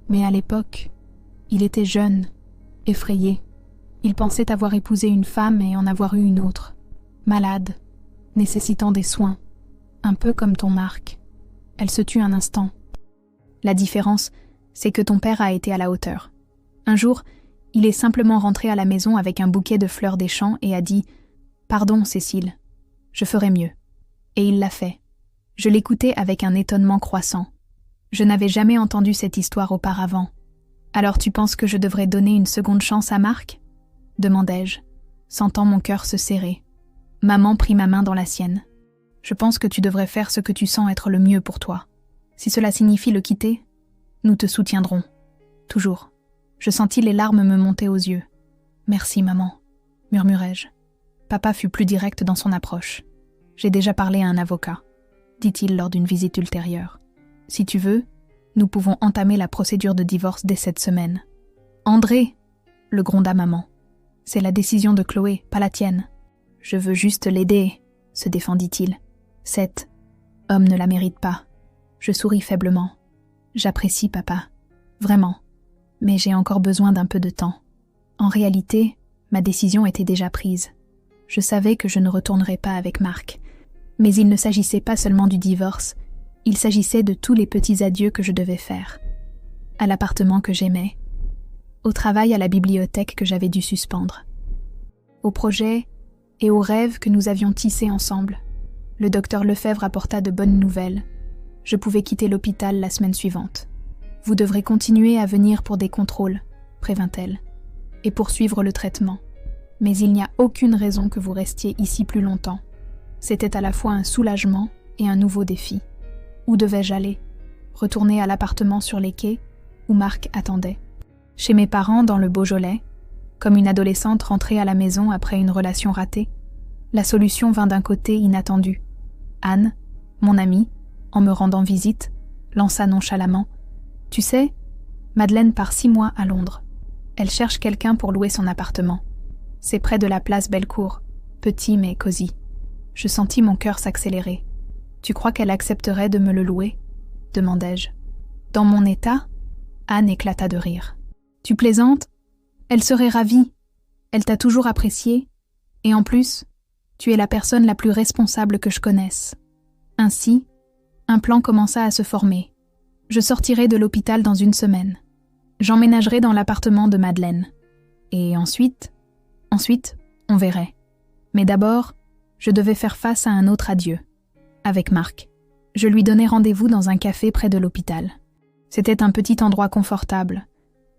Mais à l'époque, il était jeune, effrayé. Il pensait avoir épousé une femme et en avoir eu une autre. Malade, nécessitant des soins. Un peu comme ton Marc. Elle se tut un instant. La différence, c'est que ton père a été à la hauteur. Un jour, il est simplement rentré à la maison avec un bouquet de fleurs des champs et a dit « Pardon, Cécile, je ferai mieux. » Et il l'a fait. Je l'écoutais avec un étonnement croissant. Je n'avais jamais entendu cette histoire auparavant. « Alors tu penses que je devrais donner une seconde chance à Marc ?» demandai-je, sentant mon cœur se serrer. Maman prit ma main dans la sienne. « Je pense que tu devrais faire ce que tu sens être le mieux pour toi. Si cela signifie le quitter, nous te soutiendrons. Toujours. » Je sentis les larmes me monter aux yeux. « Merci, maman, » murmurai-je. Papa fut plus direct dans son approche. « J'ai déjà parlé à un avocat, » dit-il lors d'une visite ultérieure. « Si tu veux, nous pouvons entamer la procédure de divorce dès cette semaine. »« André !» le gronda maman. « C'est la décision de Chloé, pas la tienne. »« Je veux juste l'aider, » se défendit-il. « Cet homme ne la mérite pas. » Je souris faiblement. « J'apprécie, papa. Vraiment. Mais j'ai encore besoin d'un peu de temps. » En réalité, ma décision était déjà prise. Je savais que je ne retournerais pas avec Marc. Mais il ne s'agissait pas seulement du divorce, il s'agissait de tous les petits adieux que je devais faire. À l'appartement que j'aimais, au travail à la bibliothèque que j'avais dû suspendre, aux projets et aux rêves que nous avions tissés ensemble. Le docteur Lefebvre apporta de bonnes nouvelles. Je pouvais quitter l'hôpital la semaine suivante. « Vous devrez continuer à venir pour des contrôles, » prévint-elle, « et poursuivre le traitement. Mais il n'y a aucune raison que vous restiez ici plus longtemps. » C'était à la fois un soulagement et un nouveau défi. Où devais-je aller ? Retourner à l'appartement sur les quais, où Marc attendait. Chez mes parents dans le Beaujolais, comme une adolescente rentrée à la maison après une relation ratée. La solution vint d'un côté inattendu. Anne, mon amie, en me rendant visite, lança nonchalamment. « Tu sais, Madeleine part 6 mois à Londres. Elle cherche quelqu'un pour louer son appartement. C'est près de la place Bellecour, petit mais cosy. » Je sentis mon cœur s'accélérer. « Tu crois qu'elle accepterait de me le louer ?» demandai-je. Dans mon état, Anne éclata de rire. « Tu plaisantes ? Elle serait ravie. Elle t'a toujours apprécié. Et en plus, tu es la personne la plus responsable que je connaisse. » Ainsi, un plan commença à se former. Je sortirai de l'hôpital dans 1 semaine. J'emménagerai dans l'appartement de Madeleine. Et ensuite, on verrait. Mais d'abord, je devais faire face à un autre adieu. Avec Marc. Je lui donnai rendez-vous dans un café près de l'hôpital. C'était un petit endroit confortable,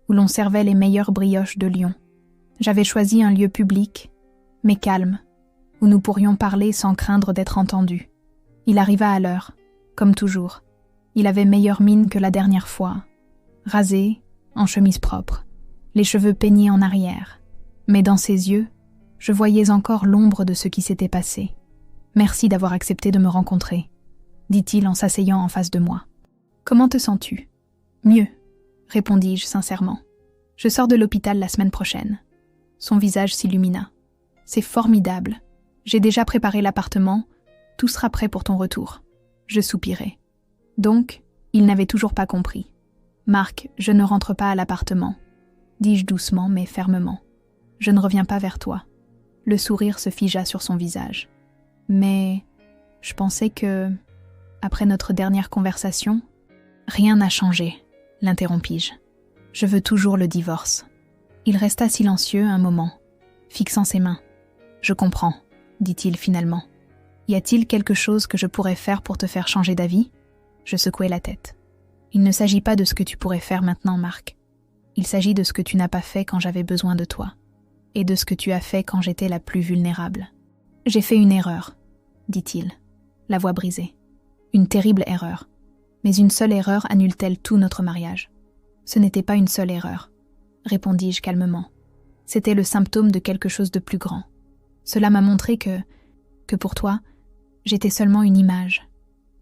où l'on servait les meilleures brioches de Lyon. J'avais choisi un lieu public, mais calme, où nous pourrions parler sans craindre d'être entendus. Il arriva à l'heure, comme toujours. Il avait meilleure mine que la dernière fois, rasé, en chemise propre, les cheveux peignés en arrière. Mais dans ses yeux, je voyais encore l'ombre de ce qui s'était passé. « Merci d'avoir accepté de me rencontrer », dit-il en s'asseyant en face de moi. « Comment te sens-tu ?»« Mieux », répondis-je sincèrement. « Je sors de l'hôpital la semaine prochaine. » Son visage s'illumina. « C'est formidable. J'ai déjà préparé l'appartement. Tout sera prêt pour ton retour. » Je soupirai. Donc, il n'avait toujours pas compris. « Marc, je ne rentre pas à l'appartement. » dis-je doucement mais fermement. « Je ne reviens pas vers toi. » Le sourire se figea sur son visage. « Mais, je pensais que, après notre dernière conversation, rien n'a changé, l'interrompis-je. Je veux toujours le divorce. » Il resta silencieux un moment, fixant ses mains. « Je comprends, » dit-il finalement. « Y a-t-il quelque chose que je pourrais faire pour te faire changer d'avis ?» Je secouai la tête. « Il ne s'agit pas de ce que tu pourrais faire maintenant, Marc. Il s'agit de ce que tu n'as pas fait quand j'avais besoin de toi, et de ce que tu as fait quand j'étais la plus vulnérable. J'ai fait une erreur, dit-il, la voix brisée. Une terrible erreur. Mais une seule erreur annule-t-elle tout notre mariage ? Ce n'était pas une seule erreur, répondis-je calmement. C'était le symptôme de quelque chose de plus grand. Cela m'a montré que pour toi, j'étais seulement une image,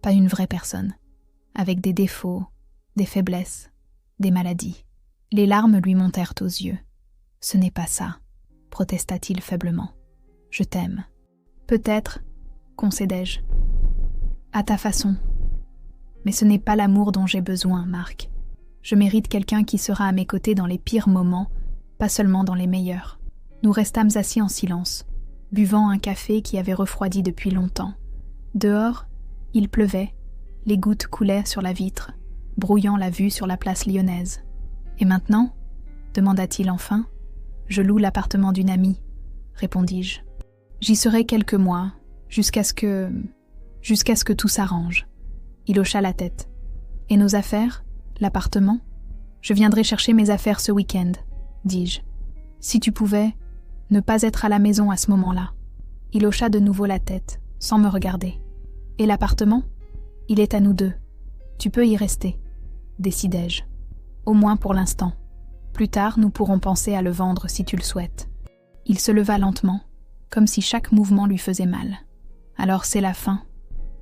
pas une vraie personne, avec des défauts, des faiblesses, des maladies. Les larmes lui montèrent aux yeux. « Ce n'est pas ça », protesta-t-il faiblement. « Je t'aime. »« Peut-être, » concédai-je. « À ta façon. Mais ce n'est pas l'amour dont j'ai besoin, Marc. Je mérite quelqu'un qui sera à mes côtés dans les pires moments, pas seulement dans les meilleurs. » Nous restâmes assis en silence, buvant un café qui avait refroidi depuis longtemps. Dehors, il pleuvait, les gouttes coulaient sur la vitre, brouillant la vue sur la place lyonnaise. « Et maintenant ?» demanda-t-il enfin. « Je loue l'appartement d'une amie, » répondis-je. « J'y serai quelques mois, jusqu'à ce que tout s'arrange. » Il hocha la tête. « Et nos affaires ? L'appartement ? Je viendrai chercher mes affaires ce week-end, dis-je. Si tu pouvais, ne pas être à la maison à ce moment-là. » Il hocha de nouveau la tête, sans me regarder. « Et l'appartement ? Il est à nous deux. Tu peux y rester, décidai-je. Au moins pour l'instant. Plus tard, nous pourrons penser à le vendre si tu le souhaites. » Il se leva lentement, comme si chaque mouvement lui faisait mal. « Alors c'est la fin, »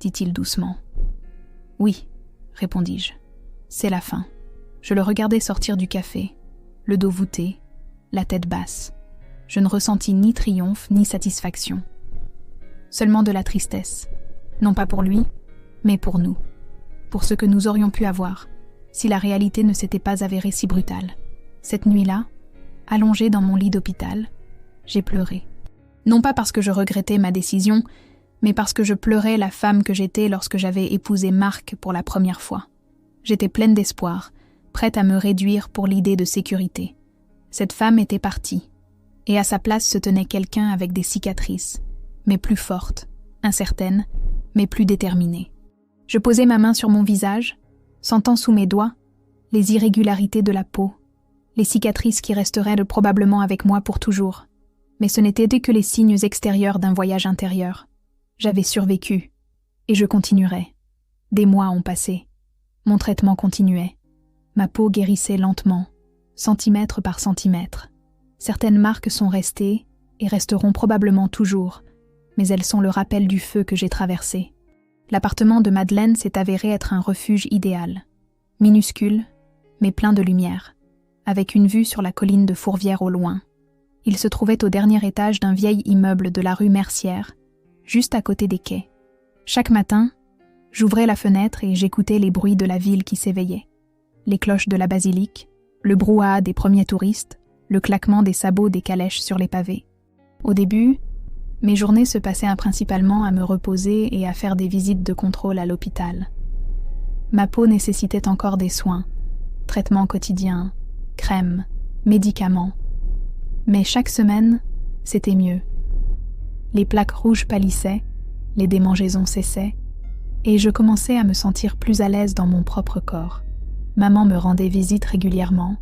dit-il doucement. « Oui, » répondis-je. « C'est la fin. » Je le regardais sortir du café, le dos voûté, la tête basse. Je ne ressentis ni triomphe ni satisfaction. Seulement de la tristesse. Non pas pour lui, mais pour nous. Pour ce que nous aurions pu avoir, si la réalité ne s'était pas avérée si brutale. Cette nuit-là, allongée dans mon lit d'hôpital, j'ai pleuré. Non pas parce que je regrettais ma décision, mais parce que je pleurais la femme que j'étais lorsque j'avais épousé Marc pour la première fois. J'étais pleine d'espoir, prête à me réduire pour l'idée de sécurité. Cette femme était partie, et à sa place se tenait quelqu'un avec des cicatrices, mais plus forte, incertaine, mais plus déterminée. Je posai ma main sur mon visage, sentant sous mes doigts les irrégularités de la peau, les cicatrices qui resteraient probablement avec moi pour toujours. Mais ce n'étaient que les signes extérieurs d'un voyage intérieur. J'avais survécu, et je continuerais. Des mois ont passé. Mon traitement continuait. Ma peau guérissait lentement, centimètre par centimètre. Certaines marques sont restées et resteront probablement toujours, mais elles sont le rappel du feu que j'ai traversé. L'appartement de Madeleine s'est avéré être un refuge idéal. Minuscule, mais plein de lumière, avec une vue sur la colline de Fourvière au loin. Il se trouvait au dernier étage d'un vieil immeuble de la rue Mercière, juste à côté des quais. Chaque matin, j'ouvrais la fenêtre et j'écoutais les bruits de la ville qui s'éveillait. Les cloches de la basilique, le brouhaha des premiers touristes, le claquement des sabots des calèches sur les pavés. Au début, mes journées se passaient principalement à me reposer et à faire des visites de contrôle à l'hôpital. Ma peau nécessitait encore des soins, traitements quotidiens, crèmes, médicaments. Mais chaque semaine, c'était mieux. Les plaques rouges pâlissaient, les démangeaisons cessaient, et je commençais à me sentir plus à l'aise dans mon propre corps. Maman me rendait visite régulièrement,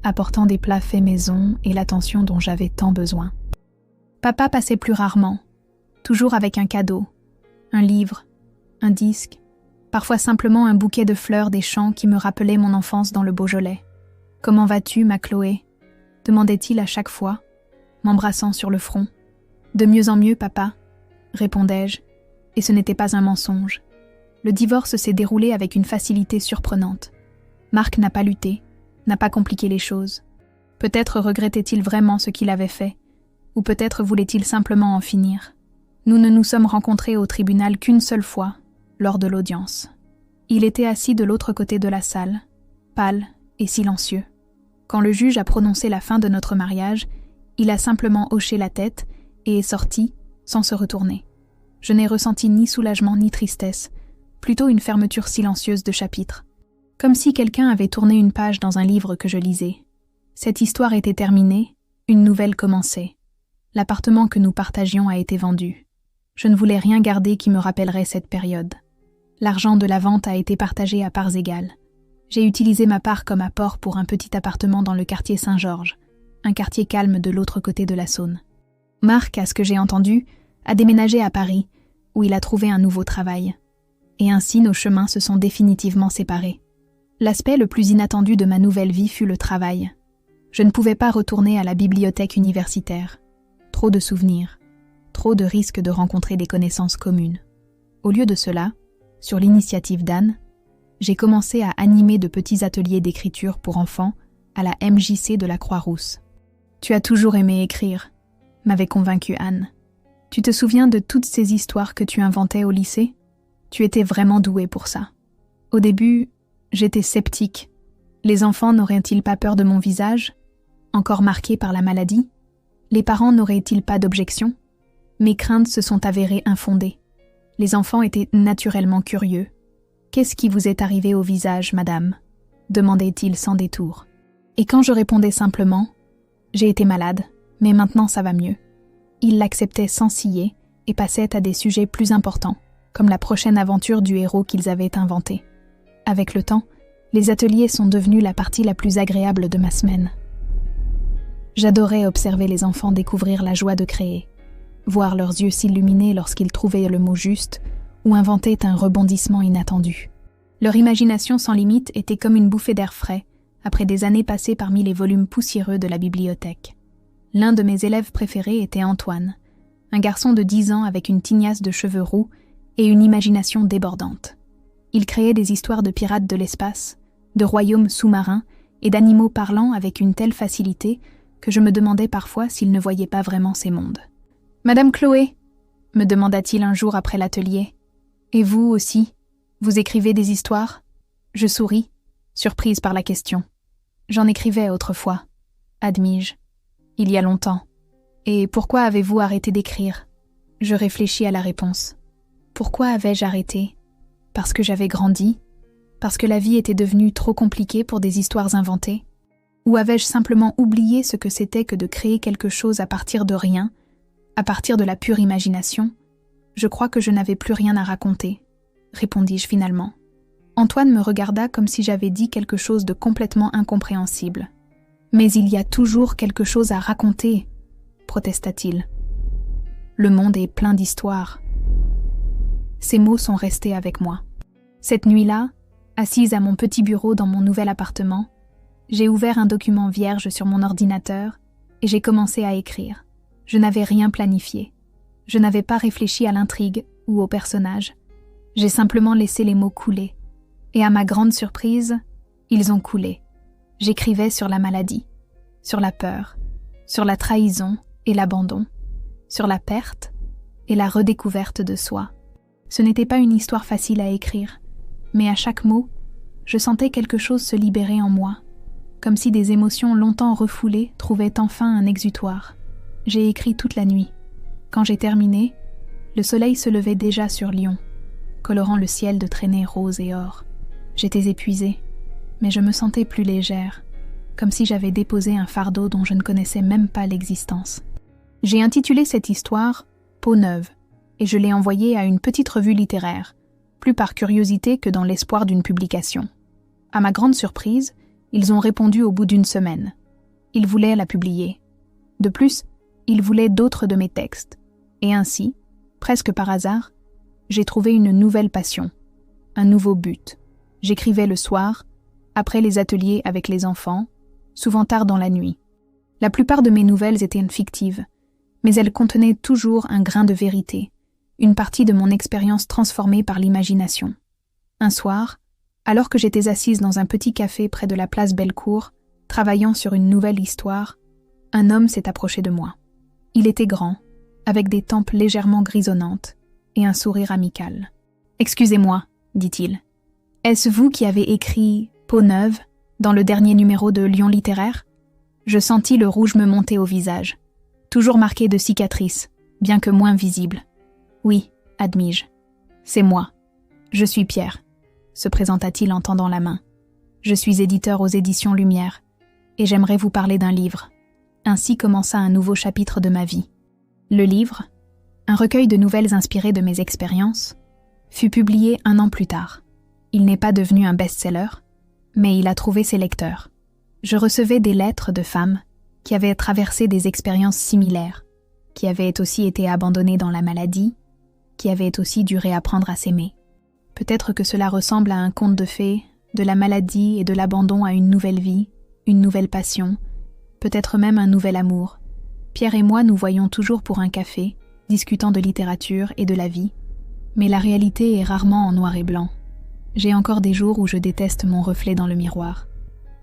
apportant des plats faits maison et l'attention dont j'avais tant besoin. Papa passait plus rarement, toujours avec un cadeau, un livre, un disque, parfois simplement un bouquet de fleurs des champs qui me rappelait mon enfance dans le Beaujolais. « Comment vas-tu, ma Chloé ?» demandait-il à chaque fois, m'embrassant sur le front. « De mieux en mieux, papa », répondais-je, et ce n'était pas un mensonge. Le divorce s'est déroulé avec une facilité surprenante. Marc n'a pas lutté, n'a pas compliqué les choses. Peut-être regrettait-il vraiment ce qu'il avait fait, ou peut-être voulait-il simplement en finir. Nous ne nous sommes rencontrés au tribunal qu'une seule fois, lors de l'audience. Il était assis de l'autre côté de la salle, pâle et silencieux. Quand le juge a prononcé la fin de notre mariage, il a simplement hoché la tête et est sorti sans se retourner. Je n'ai ressenti ni soulagement ni tristesse, plutôt une fermeture silencieuse de chapitre. Comme si quelqu'un avait tourné une page dans un livre que je lisais. Cette histoire était terminée, une nouvelle commençait. L'appartement que nous partagions a été vendu. Je ne voulais rien garder qui me rappellerait cette période. L'argent de la vente a été partagé à parts égales. J'ai utilisé ma part comme apport pour un petit appartement dans le quartier Saint-Georges, un quartier calme de l'autre côté de la Saône. Marc, à ce que j'ai entendu, a déménagé à Paris, où il a trouvé un nouveau travail. Et ainsi nos chemins se sont définitivement séparés. L'aspect le plus inattendu de ma nouvelle vie fut le travail. Je ne pouvais pas retourner à la bibliothèque universitaire. Trop de souvenirs, trop de risques de rencontrer des connaissances communes. Au lieu de cela, sur l'initiative d'Anne, j'ai commencé à animer de petits ateliers d'écriture pour enfants à la MJC de la Croix-Rousse. « Tu as toujours aimé écrire », m'avait convaincue Anne. « Tu te souviens de toutes ces histoires que tu inventais au lycée ? Tu étais vraiment douée pour ça. » Au début, j'étais sceptique. Les enfants n'auraient-ils pas peur de mon visage, encore marqué par la maladie ? Les parents n'auraient-ils pas d'objection ? Mes craintes se sont avérées infondées. Les enfants étaient naturellement curieux. « Qu'est-ce qui vous est arrivé au visage, madame ?» demandait-il sans détour. Et quand je répondais simplement « J'ai été malade, mais maintenant ça va mieux », ils l'acceptaient sans ciller et passaient à des sujets plus importants, comme la prochaine aventure du héros qu'ils avaient inventé. Avec le temps, les ateliers sont devenus la partie la plus agréable de ma semaine. J'adorais observer les enfants découvrir la joie de créer, voir leurs yeux s'illuminer lorsqu'ils trouvaient le mot juste ou inventaient un rebondissement inattendu. Leur imagination sans limite était comme une bouffée d'air frais après des années passées parmi les volumes poussiéreux de la bibliothèque. L'un de mes élèves préférés était Antoine, un garçon de 10 ans avec une tignasse de cheveux roux et une imagination débordante. Il créait des histoires de pirates de l'espace, de royaumes sous-marins et d'animaux parlants avec une telle facilité que je me demandais parfois s'il ne voyait pas vraiment ces mondes. « Madame Chloé » me demanda-t-il un jour après l'atelier. « Et vous aussi, vous écrivez des histoires ?» Je souris, surprise par la question. « J'en écrivais autrefois, » admis-je. « Il y a longtemps. Et pourquoi avez-vous arrêté d'écrire ?» Je réfléchis à la réponse. Pourquoi avais-je arrêté ? Parce que j'avais grandi ? Parce que la vie était devenue trop compliquée pour des histoires inventées ? Ou avais-je simplement oublié ce que c'était que de créer quelque chose à partir de rien, à partir de la pure imagination ? Je crois que je n'avais plus rien à raconter, répondis-je finalement. Antoine me regarda comme si j'avais dit quelque chose de complètement incompréhensible. « Mais il y a toujours quelque chose à raconter », protesta-t-il. « Le monde est plein d'histoires. » Ces mots sont restés avec moi. Cette nuit-là, assise à mon petit bureau dans mon nouvel appartement, j'ai ouvert un document vierge sur mon ordinateur et j'ai commencé à écrire. Je n'avais rien planifié. Je n'avais pas réfléchi à l'intrigue ou au personnage. J'ai simplement laissé les mots couler. Et à ma grande surprise, ils ont coulé. J'écrivais sur la maladie, sur la peur, sur la trahison et l'abandon, sur la perte et la redécouverte de soi. Ce n'était pas une histoire facile à écrire, mais à chaque mot, je sentais quelque chose se libérer en moi, comme si des émotions longtemps refoulées trouvaient enfin un exutoire. J'ai écrit toute la nuit. Quand j'ai terminé, le soleil se levait déjà sur Lyon, colorant le ciel de traînées roses et or. J'étais épuisée, mais je me sentais plus légère, comme si j'avais déposé un fardeau dont je ne connaissais même pas l'existence. J'ai intitulé cette histoire « Peau neuve » et je l'ai envoyée à une petite revue littéraire, plus par curiosité que dans l'espoir d'une publication. À ma grande surprise, ils ont répondu au bout d'une semaine. Ils voulaient la publier. De plus, ils voulaient d'autres de mes textes. Et ainsi, presque par hasard, j'ai trouvé une nouvelle passion, un nouveau but. J'écrivais le soir, après les ateliers avec les enfants, souvent tard dans la nuit. La plupart de mes nouvelles étaient fictives, mais elles contenaient toujours un grain de vérité, une partie de mon expérience transformée par l'imagination. Un soir, alors que j'étais assise dans un petit café près de la place Bellecour, travaillant sur une nouvelle histoire, un homme s'est approché de moi. Il était grand, avec des tempes légèrement grisonnantes et un sourire amical. « Excusez-moi, dit-il. Est-ce vous qui avez écrit « Peau neuve » dans le dernier numéro de Lyon littéraire ?» Je sentis le rouge me monter au visage, toujours marqué de cicatrices, bien que moins visible. « Oui, admis-je. C'est moi. Je suis Pierre, » se présenta-t-il en tendant la main. « Je suis éditeur aux éditions Lumière, et j'aimerais vous parler d'un livre. » Ainsi commença un nouveau chapitre de ma vie. Le livre, un recueil de nouvelles inspirées de mes expériences, fut publié 1 an plus tard. Il n'est pas devenu un best-seller, mais il a trouvé ses lecteurs. Je recevais des lettres de femmes qui avaient traversé des expériences similaires, qui avaient aussi été abandonnées dans la maladie, qui avaient aussi dû réapprendre à s'aimer. Peut-être que cela ressemble à un conte de fées, de la maladie et de l'abandon à une nouvelle vie, une nouvelle passion, peut-être même un nouvel amour. Pierre et moi nous voyons toujours pour un café, discutant de littérature et de la vie, mais la réalité est rarement en noir et blanc. J'ai encore des jours où je déteste mon reflet dans le miroir,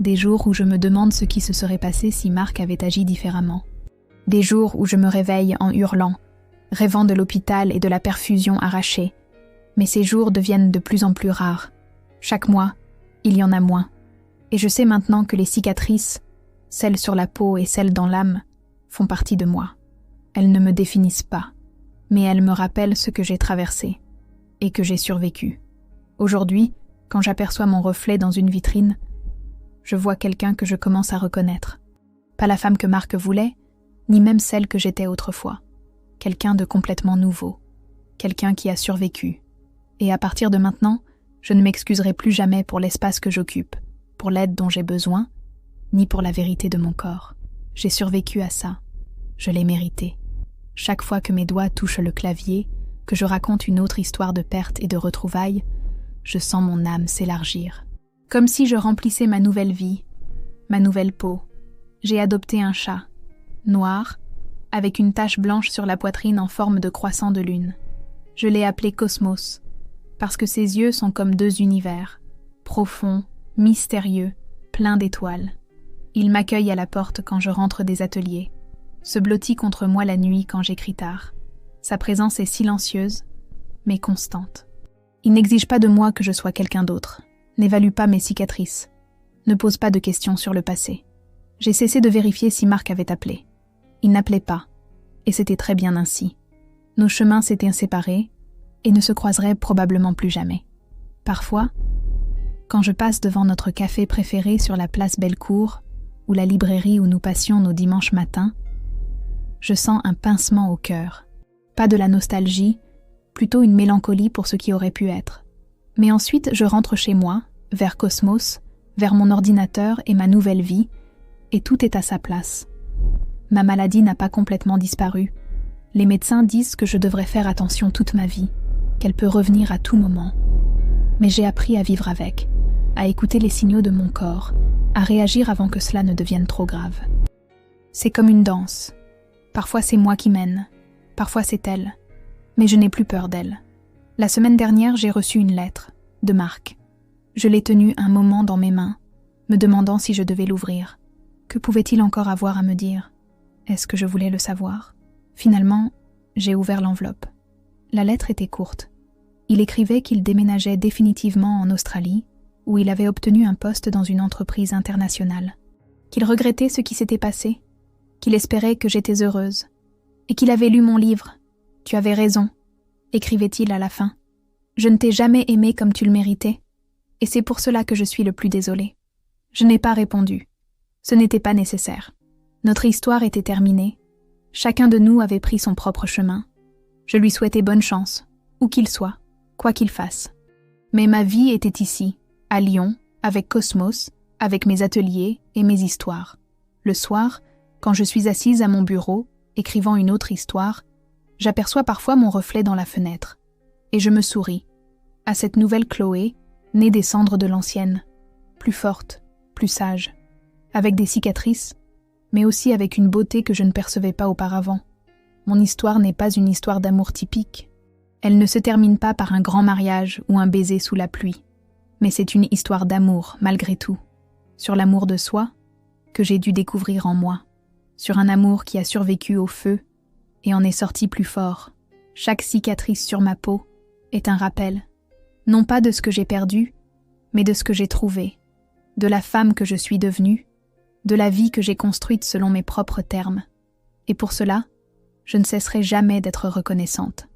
des jours où je me demande ce qui se serait passé si Marc avait agi différemment, des jours où je me réveille en hurlant, rêvant de l'hôpital et de la perfusion arrachée, mais ces jours deviennent de plus en plus rares. Chaque mois, il y en a moins, et je sais maintenant que les cicatrices, celles sur la peau et celles dans l'âme, font partie de moi. Elles ne me définissent pas, mais elles me rappellent ce que j'ai traversé et que j'ai survécu. Aujourd'hui, quand j'aperçois mon reflet dans une vitrine, je vois quelqu'un que je commence à reconnaître. Pas la femme que Marc voulait, ni même celle que j'étais autrefois. Quelqu'un de complètement nouveau. Quelqu'un qui a survécu. Et à partir de maintenant, je ne m'excuserai plus jamais pour l'espace que j'occupe, pour l'aide dont j'ai besoin, ni pour la vérité de mon corps. J'ai survécu à ça. Je l'ai mérité. Chaque fois que mes doigts touchent le clavier, que je raconte une autre histoire de perte et de retrouvailles, je sens mon âme s'élargir. Comme si je remplissais ma nouvelle vie, ma nouvelle peau. J'ai adopté un chat, noir, avec une tache blanche sur la poitrine en forme de croissant de lune. Je l'ai appelé Cosmos, parce que ses yeux sont comme 2 univers, profonds, mystérieux, pleins d'étoiles. Il m'accueille à la porte quand je rentre des ateliers, se blottit contre moi la nuit quand j'écris tard. Sa présence est silencieuse, mais constante. Il n'exige pas de moi que je sois quelqu'un d'autre, n'évalue pas mes cicatrices, ne pose pas de questions sur le passé. J'ai cessé de vérifier si Marc avait appelé. Il n'appelait pas, et c'était très bien ainsi. Nos chemins s'étaient séparés et ne se croiseraient probablement plus jamais. Parfois, quand je passe devant notre café préféré sur la place Bellecour, ou la librairie où nous passions nos dimanches matins, je sens un pincement au cœur. Pas de la nostalgie, plutôt une mélancolie pour ce qui aurait pu être. Mais ensuite, je rentre chez moi, vers Cosmos, vers mon ordinateur et ma nouvelle vie, et tout est à sa place. Ma maladie n'a pas complètement disparu. Les médecins disent que je devrais faire attention toute ma vie, qu'elle peut revenir à tout moment. Mais j'ai appris à vivre avec, à écouter les signaux de mon corps, à réagir avant que cela ne devienne trop grave. C'est comme une danse. Parfois c'est moi qui mène, parfois c'est elle, mais je n'ai plus peur d'elle. La semaine dernière, j'ai reçu une lettre, de Marc. Je l'ai tenue un moment dans mes mains, me demandant si je devais l'ouvrir. Que pouvait-il encore avoir à me dire ? Est-ce que je voulais le savoir ? Finalement, j'ai ouvert l'enveloppe. La lettre était courte. Il écrivait qu'il déménageait définitivement en Australie, où il avait obtenu un poste dans une entreprise internationale, qu'il regrettait ce qui s'était passé, qu'il espérait que j'étais heureuse, et qu'il avait lu mon livre. « Tu avais raison », écrivait-il à la fin. « Je ne t'ai jamais aimé comme tu le méritais, et c'est pour cela que je suis le plus désolée. » Je n'ai pas répondu. Ce n'était pas nécessaire. Notre histoire était terminée. Chacun de nous avait pris son propre chemin. Je lui souhaitais bonne chance, où qu'il soit, quoi qu'il fasse. Mais ma vie était ici, à Lyon, avec Cosmos, avec mes ateliers et mes histoires. Le soir, quand je suis assise à mon bureau, écrivant une autre histoire, j'aperçois parfois mon reflet dans la fenêtre. Et je me souris, à cette nouvelle Chloé, née des cendres de l'ancienne, plus forte, plus sage, avec des cicatrices, mais aussi avec une beauté que je ne percevais pas auparavant. Mon histoire n'est pas une histoire d'amour typique. Elle ne se termine pas par un grand mariage ou un baiser sous la pluie, mais c'est une histoire d'amour, malgré tout, sur l'amour de soi, que j'ai dû découvrir en moi, sur un amour qui a survécu au feu et en est sorti plus fort. Chaque cicatrice sur ma peau est un rappel, non pas de ce que j'ai perdu, mais de ce que j'ai trouvé, de la femme que je suis devenue, de la vie que j'ai construite selon mes propres termes. Et pour cela, je ne cesserai jamais d'être reconnaissante.